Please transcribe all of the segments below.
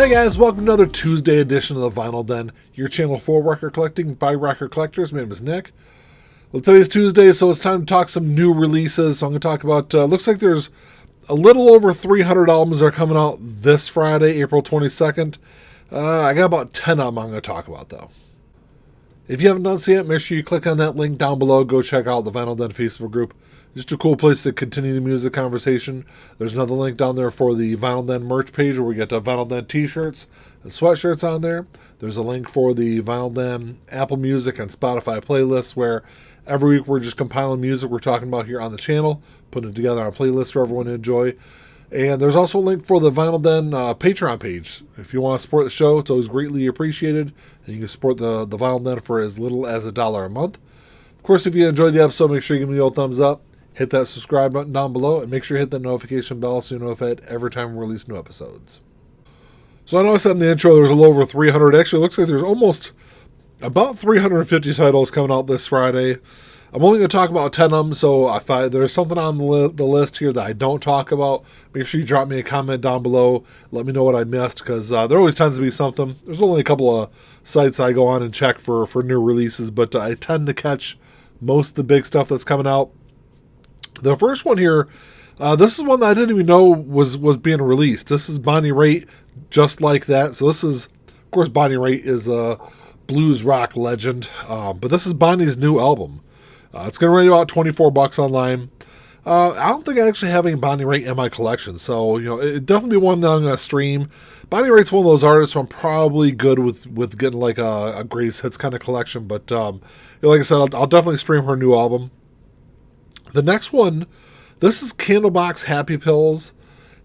Hey guys, welcome to another Tuesday edition of the Vinyl Den, your channel for record collecting by record collectors. My name is Nick. Well, today's Tuesday, so it's time to talk some new releases. So I'm going to talk about, looks like there's a little over 300 albums that are coming out this Friday, April 22nd. I got about 10 of them I'm going to talk about, though. If you haven't done so yet, make sure you click on that link down below. Go check out the Vinyl Den Facebook group. Just a cool place to continue the music conversation. There's another link down there for the Vinyl Den merch page where we get the Vinyl Den t-shirts and sweatshirts on there. There's a link for the Vinyl Den Apple Music and Spotify playlists where every week we're just compiling music we're talking about here on the channel, putting it together on a playlist for everyone to enjoy. And there's also a link for the Vinyl Den Patreon page. If you want to support the show, it's always greatly appreciated. And you can support the Vinyl Den for as little as $1 a month. Of course, if you enjoyed the episode, make sure you give me the old thumbs up. Hit that subscribe button down below. And make sure you hit that notification bell so you're notified every time we release new episodes. So I know I said in the intro there's a little over 300. Actually, it looks like there's almost about 350 titles coming out this Friday. I'm only going to talk about 10 of them, so if there's something on the list here that I don't talk about, make sure you drop me a comment down below. Let me know what I missed, because there always tends to be something. There's only a couple of sites I go on and check for new releases, but I tend to catch most of the big stuff that's coming out. The first one here, this is one that I didn't even know was being released. This is Bonnie Raitt, Just Like That. So this is, of course, Bonnie Raitt is a blues rock legend, but this is Bonnie's new album. It's going to run you about $24 online. I don't think I actually have any Bonnie Raitt in my collection, so it'd definitely be one that I'm going to stream. Bonnie Raitt's one of those artists who I'm probably good with getting like a greatest hits kind of collection, but like I said, I'll definitely stream her new album. The next one, this is Candlebox Happy Pills.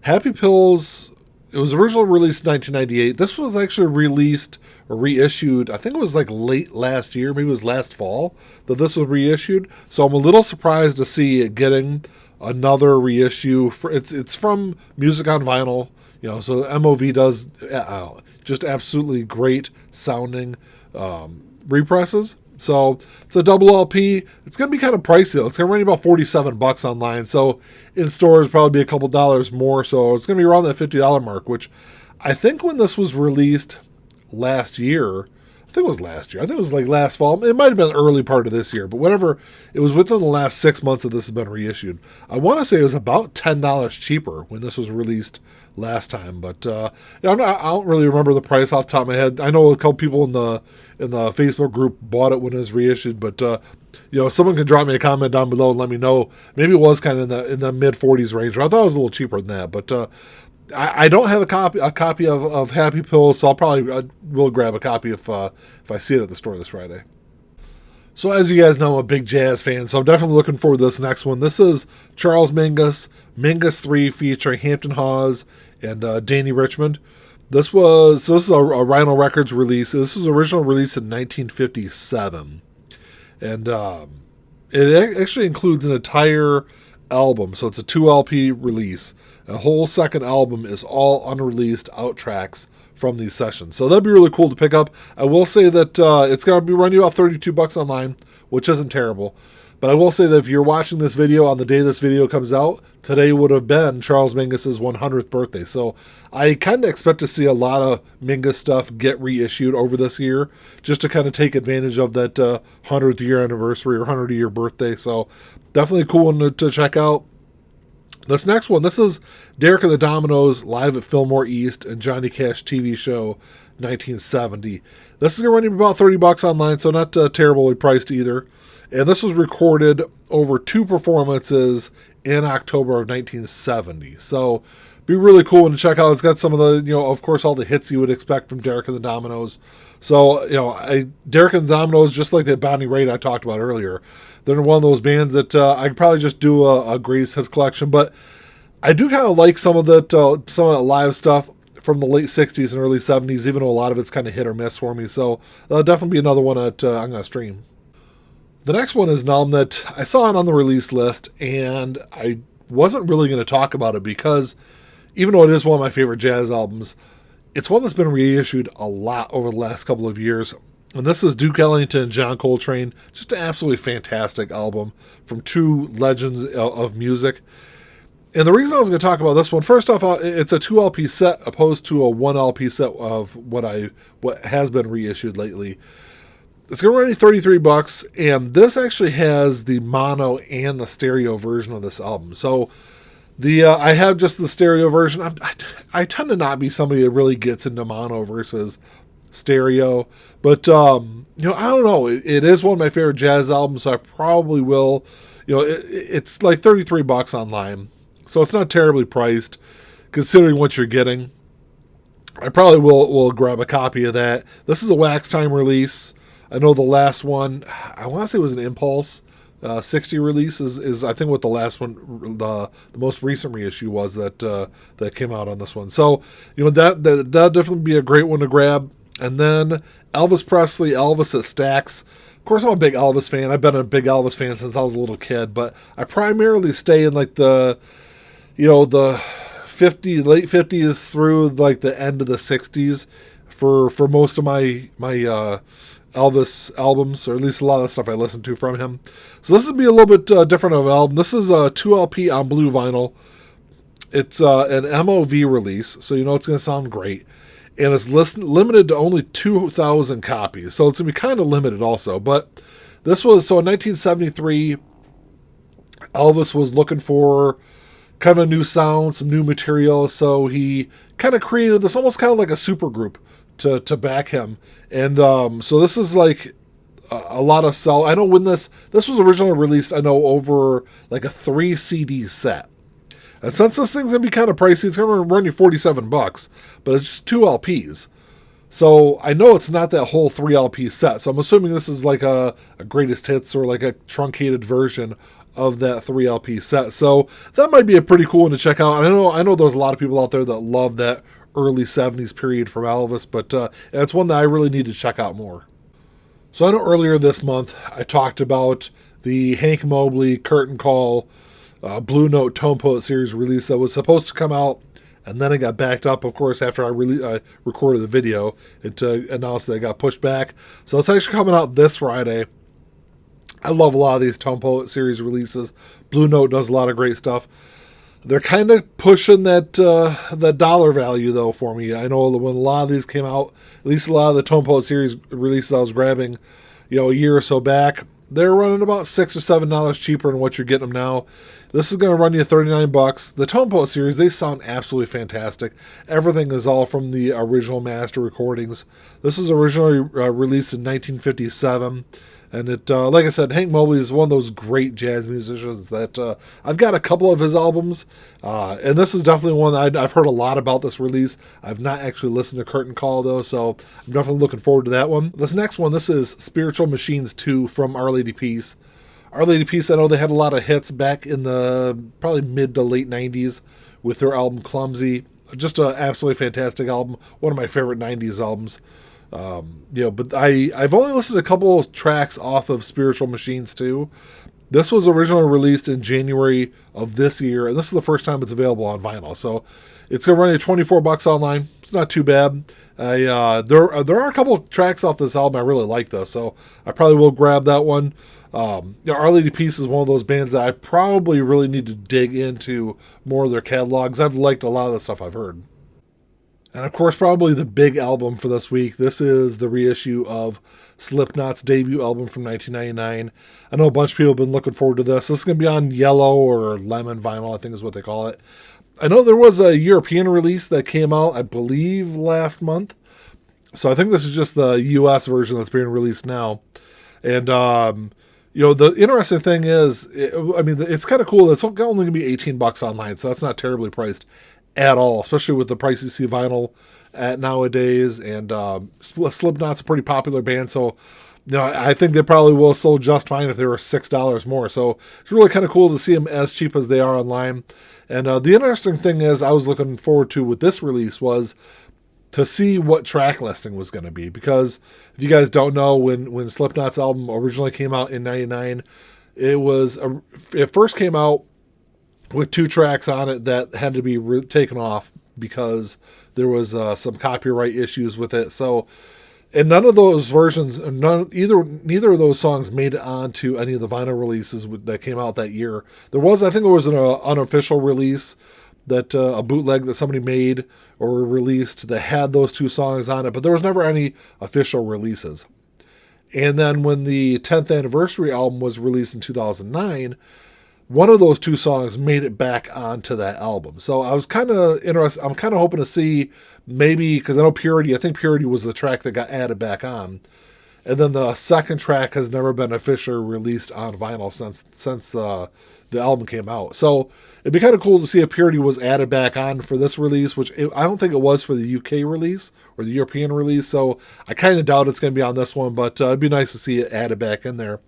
Happy Pills, it was originally released in 1998. This was actually released or reissued, I think it was like late last year, maybe it was last fall that this was reissued. So I'm a little surprised to see it getting another reissue. It's from Music on Vinyl, so MOV does just absolutely great sounding represses. So it's a double LP. It's going to be kind of pricey though. It's going to run you about $47 online. So in stores, probably be a couple dollars more. So it's going to be around that $50 mark, which I think when this was released last year, I think it was like last fall. It might have been the early part of this year, but whatever. It was within the last 6 months that this has been reissued. I want to say it was about $10 cheaper when this was released last time, but I don't really remember the price off the top of my head. I know a couple people in the Facebook group bought it when it was reissued, but someone can drop me a comment down below and let me know. Maybe it was kind of in the mid 40s range. I thought it was a little cheaper than that, but I don't have a copy of Happy Pills, so I will grab a copy if I see it at the store this Friday. So as you guys know, I'm a big jazz fan, so I'm definitely looking forward to this next one. This is Charles Mingus 3 featuring Hampton Hawes and Danny Richmond. This is a Rhino Records release. This was originally released in 1957. And it actually includes an entire album, so it's a 2 LP release. A whole second album is all unreleased out tracks from these sessions, so that'd be really cool to pick up. I will say that it's going to be running you about $32 online, which isn't terrible. But I will say that if you're watching this video on the day this video comes out, today would have been Charles Mingus's 100th birthday. So I kind of expect to see a lot of Mingus stuff get reissued over this year, just to kind of take advantage of that 100th year anniversary or 100th year birthday. So definitely a cool one to check out. This next one, this is Derek and the Dominoes live at Fillmore East and Johnny Cash TV show 1970. This is going to run you about $30 online, so not terribly priced either. And this was recorded over 2 performances in October of 1970. So be really cool to check out. It's got some of the, of course, all the hits you would expect from Derek and the Dominoes. So, Derek and the Dominoes, just like that Bonnie Raitt I talked about earlier, they're one of those bands that I could probably just do a greatest hits collection. But I do kind of like some of that live stuff from the late 60s and early 70s, even though a lot of it's kind of hit or miss for me. So that'll definitely be another one that I'm going to stream. The next one is an album that I saw it on the release list, and I wasn't really going to talk about it because even though it is one of my favorite jazz albums, it's one that's been reissued a lot over the last couple of years. And this is Duke Ellington and John Coltrane. Just an absolutely fantastic album from two legends of music. And the reason I was going to talk about this one, first off, it's a 2 LP set opposed to a 1 LP set of what has been reissued lately. It's going to run you $33, and this actually has the mono and the stereo version of this album. So I have just the stereo version. I tend to not be somebody that really gets into mono versus stereo, but I don't know. It is one of my favorite jazz albums, so I probably will. It's like $33 online. So it's not terribly priced, considering what you're getting. I probably will grab a copy of that. This is a Wax Time release. I know the last one, I want to say it was an Impulse 60 release is I think what the last one, the most recent reissue was that came out on this one. So that definitely be a great one to grab. And then Elvis Presley, Elvis at Stax. Of course, I'm a big Elvis fan. I've been a big Elvis fan since I was a little kid, but I primarily stay in like the late 50s through like the end of the 60s for most of my Elvis albums, or at least a lot of the stuff I listen to from him. So this would be a little bit different of an album. This is a 2 LP on blue vinyl. It's an MOV release, so it's going to sound great. And it's limited to only 2,000 copies, so it's going to be kind of limited also. But this was, so in 1973, Elvis was looking for kind of a new sound, some new material, so he kind of created this almost kind of like a super group to back him. And so this is like a lot of I know when this was originally released, I know over like a 3 CD set. And since this thing's going to be kind of pricey, it's going to run you $47, but it's just 2 LPs. So I know it's not that whole 3 LP set. So I'm assuming this is like a greatest hits or like a truncated version of that 3 LP set. So that might be a pretty cool one to check out. I know there's a lot of people out there that love that early 70s period from Elvis, but it's one that I really need to check out more. So I know earlier this month I talked about the Hank Mobley Curtain Call Blue Note Tone Poet series release that was supposed to come out, and then it got backed up, of course, after I recorded the video. It announced that it got pushed back. So it's actually coming out this Friday. I love a lot of these Tone Poet series releases. Blue Note does a lot of great stuff. They're kind of pushing that dollar value, though, for me. I know when a lot of these came out, at least a lot of the Tone Poet series releases I was grabbing, a year or so back, they're running about $6 or $7 cheaper than what you're getting them now. This is going to run you $39. The Tone Poet series, they sound absolutely fantastic. Everything is all from the original master recordings. This was originally released in 1957. And it, like I said, Hank Mobley is one of those great jazz musicians that I've got a couple of his albums. And this is definitely one that I've heard a lot about this release. I've not actually listened to Curtain Call, though, so I'm definitely looking forward to that one. This next one, this is Spiritual Machines 2 from Our Lady Peace. Our Lady Peace, I know they had a lot of hits back in the probably mid to late 90s with their album Clumsy. Just an absolutely fantastic album. One of my favorite 90s albums. But I've only listened to a couple of tracks off of Spiritual Machines 2. This was originally released in January of this year, and this is the first time it's available on vinyl. So it's going to run you $24 online. It's not too bad. There are a couple of tracks off this album I really like, though, so I probably will grab that one. Our Lady Peace is one of those bands that I probably really need to dig into more of their catalogs. I've liked a lot of the stuff I've heard. And of course, probably the big album for this week. This is the reissue of Slipknot's debut album from 1999. I know a bunch of people have been looking forward to this. This is going to be on yellow or lemon vinyl, I think is what they call it. I know there was a European release that came out, I believe, last month. So I think this is just the US version that's being released now. And, the interesting thing is, it's kind of cool. It's only going to be $18 online, so that's not terribly priced at all, especially with the price you see vinyl at nowadays. And Slipknot's a pretty popular band, so I think they probably will sell just fine if they were $6 more. So it's really kind of cool to see them as cheap as they are online. And the interesting thing is, I was looking forward to with this release was to see what track listing was going to be, because if you guys don't know, when Slipknot's album originally came out in '99, it first came out with 2 tracks on it that had to be taken off because there was some copyright issues with it. So And none of those versions, neither of those songs made it onto any of the vinyl releases that came out that year. I think there was an unofficial release, that a bootleg that somebody made or released that had those two songs on it, but there was never any official releases. And then when the 10th anniversary album was released in 2009, one of those two songs made it back onto that album. So I was kind of interested. I'm kind of hoping to see maybe, because I know Purity, I think Purity was the track that got added back on. And then the second track has never been officially released on vinyl since the album came out. So it'd be kind of cool to see if Purity was added back on for this release, which I don't think it was for the UK release or the European release. So I kind of doubt it's going to be on this one, but it'd be nice to see it added back in there.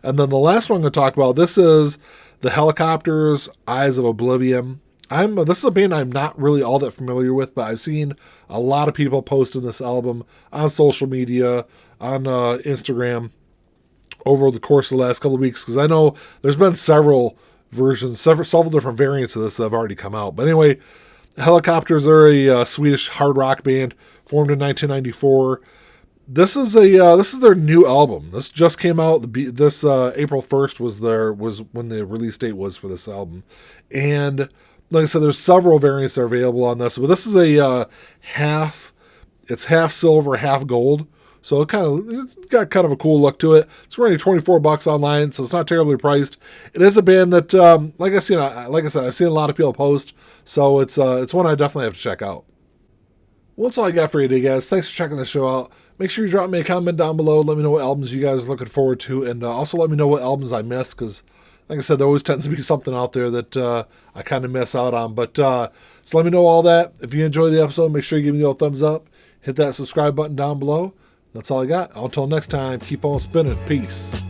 And then the last one I'm going to talk about, this is the Hellacopters, Eyes of Oblivion. This is a band I'm not really all that familiar with, but I've seen a lot of people posting this album on social media, on Instagram, over the course of the last couple of weeks, because I know there's been several versions, several different variants of this that have already come out. But anyway, Hellacopters are a Swedish hard rock band formed in 1994. This is their new album. This just came out. This April 1st was when the release date was for this album, and like I said, there's several variants that are available on this. But this is it's half silver, half gold. So it's got kind of a cool look to it. It's running $24 online, so it's not terribly priced. It is a band that, like I said, I've seen a lot of people post, so it's one I definitely have to check out. Well, that's all I got for you today, guys. Thanks for checking the show out. Make sure you drop me a comment down below. Let me know what albums you guys are looking forward to, and also let me know what albums I missed, because, like I said, there always tends to be something out there that I kind of miss out on. But so let me know all that. If you enjoyed the episode, make sure you give me a thumbs up. Hit that subscribe button down below. That's all I got. Until next time, keep on spinning. Peace.